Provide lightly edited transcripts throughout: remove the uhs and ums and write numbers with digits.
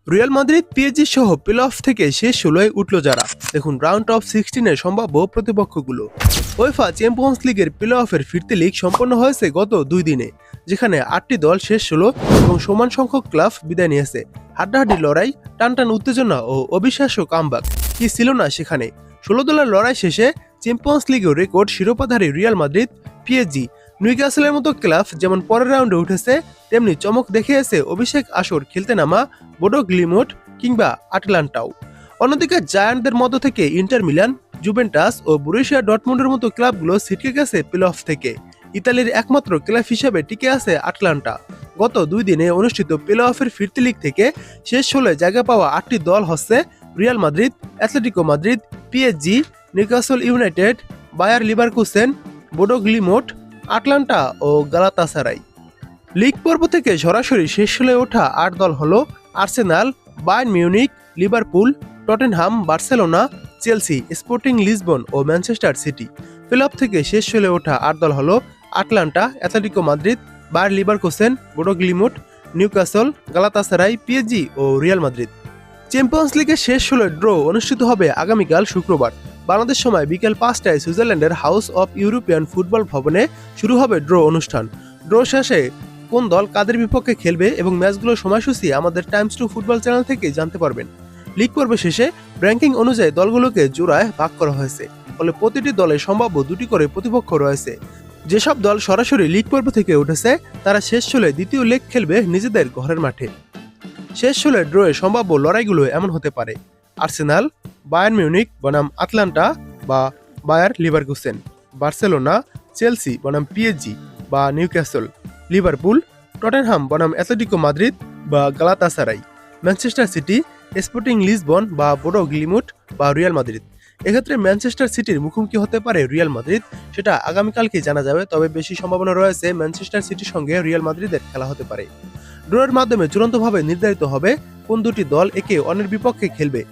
Real Madrid PSG সহ play off থেকে শেষ 16-য় উঠল যারা। দেখুন রাউন্ড অফ 16-এর সম্ভাব্য প্রতিপক্ষগুলো। উয়েফা চ্যাম্পিয়ন্স লিগের প্লে অফের ফিরতি লিগ সম্পন্ন হয়েছে গত 2 দিনে, যেখানে 8টি দল শেষ 16 এবং সমান সংখ্যক ক্লাব বিদায় নিয়েছে। হাড্ডাহাড্ডি লড়াই, টানটান উত্তেজনা ও অবিশ্বাস্য কামব্যাক কি ছিল না সেখানে। 16 দলের লড়াই শেষে চ্যাম্পিয়ন্স লিগের রেকর্ড শিরোপাধারী রিয়াল মাদ্রিদ, পিএসজি, নিউক্যাসলের মতো ক্লাব যেমন পরের রাউন্ডে উঠেছে, তেমনি চমক দেখিয়েছে অভিষেক আসর খেলতে নামা বোডো গ্লিমট কিংবা আটলান্টাও। অন্যদিকে জায়ান্টদের মধ্য থেকে ইন্টার মিলান, জুভেন্টাস ও বরুসিয়া ডর্টমুন্ডের মতো ক্লাবগুলো ছিটকে গেছে প্লে অফ থেকে। ইতালির একমাত্র ক্লাব হিসেবে টিকে আছে আটলান্টা। গত 2 দিনে অনুষ্ঠিত প্লে অফের ফিরতি লিগ থেকে শেষ 16 জায়গা পাওয়া 8টি দল হচ্ছে Real Madrid, Atletico Madrid, PSG, Newcastle United, Bayer Leverkusen, Bodo Glimt, Atalanta ও গালাতাসারাই। লিগ পর্ব থেকে সরাসরি শেষ 16-এ ওঠা 8 দল হল Arsenal, Bayern Munich, Liverpool, Tottenham, Barcelona, Chelsea, Sporting Lisbon ও ম্যানচেস্টার সিটি। প্লে অফ থেকে শেষ 16-এ ওঠা 8 দল হল Atalanta, Atletico Madrid, Bayer Leverkusen, Bodo Glimt, Newcastle, Galatasaray, PSG ও রিয়াল মাদ্রিদ। চ্যাম্পিয়ন্স লিগের শেষ 16 ড্র অনুষ্ঠিত হবে আগামীকাল শুক্রবার বাংলাদেশ সময় বিকেল 5টায় সুইজারল্যান্ডের হাউস অব ইউরোপিয়ান ফুটবল ভবনে শুরু হবে ড্র অনুষ্ঠান। ড্র শেষে কোন দল কাদের বিপক্ষে খেলবে এবং ম্যাচগুলোর সময়সূচি আমাদের টাইমস টু ফুটবল চ্যানেল থেকে জানতে পারবেন। লিগ পর্ব শেষে র্যাঙ্কিং অনুযায়ী দলগুলোকে জোড়ায় ভাগ করা হয়েছে, ফলে প্রতিটি দলে সম্ভাব্য 2টি করে প্রতিপক্ষ রয়েছে। যেসব দল সরাসরি লিগ পর্ব থেকে উঠেছে তারা শেষ 16 দ্বিতীয় লেগ খেলবে নিজেদের ঘরের মাঠে। শেষ 16 ড্রয়ে সম্ভাব্য লড়াইগুলো এমন হতে পারে: আর্সেনাল, বায়ার্ন মিউনিক বনাম আটলান্টা বা বায়ার লিভারকুসেন, বার্সেলোনা, চেলসি বনাম পিএসজি বা নিউক্যাসল, লিভারপুল, টটেনহাম বনাম অ্যাথলেটিকো মাদ্রিদ বা গালাতাসারাই, ম্যানচেস্টার সিটি, স্পোর্টিং লিসবন বা বোডো গ্লিমট বা রিয়াল মাদ্রিদ। এক্ষেত্রে ম্যানচেস্টার সিটির মুখোমুখি হতে পারে রিয়াল মাদ্রিদ, সেটা আগামীকালকে জানা যাবে। তবে বেশি সম্ভাবনা রয়েছে ম্যানচেস্টার সিটির সঙ্গে রিয়াল মাদ্রিদের খেলা হতে পারে। ড্রয়ের মাধ্যমে চূড়ান্তভাবে নির্ধারিত হবে কোন দুটি দল একে অন্যের বিপক্ষে খেলবে।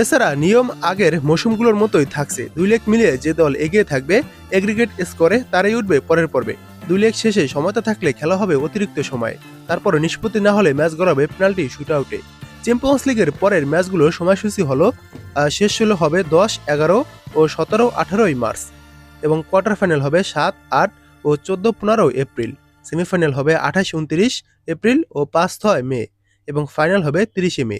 এছাড়া নিয়ম আগের মৌসুমগুলোর মতোই থাকছে, 2 লেগ মিলিয়ে যে দল এগিয়ে থাকবে এগ্রিগেট স্কোরে তারাই উঠবে পরের পর্বে। 2 লেগ শেষে সমতা থাকলে খেলা হবে অতিরিক্ত সময়ে, তারপরে নিষ্পত্তি না হলে ম্যাচ গড়াবে পেনাল্টি শুটআউটে। চ্যাম্পিয়ন্স লিগের পরের ম্যাচগুলোর সময়সূচি হলো শেষ 16 হবে 10, 11 ও 17, 18 মার্চ এবং কোয়ার্টার ফাইনাল হবে 7, 8 ও 14, 15 এপ্রিল। সেমিফাইনাল হবে 28, 29 এপ্রিল ও 5, 6 মে এবং ফাইনাল হবে 30 মে।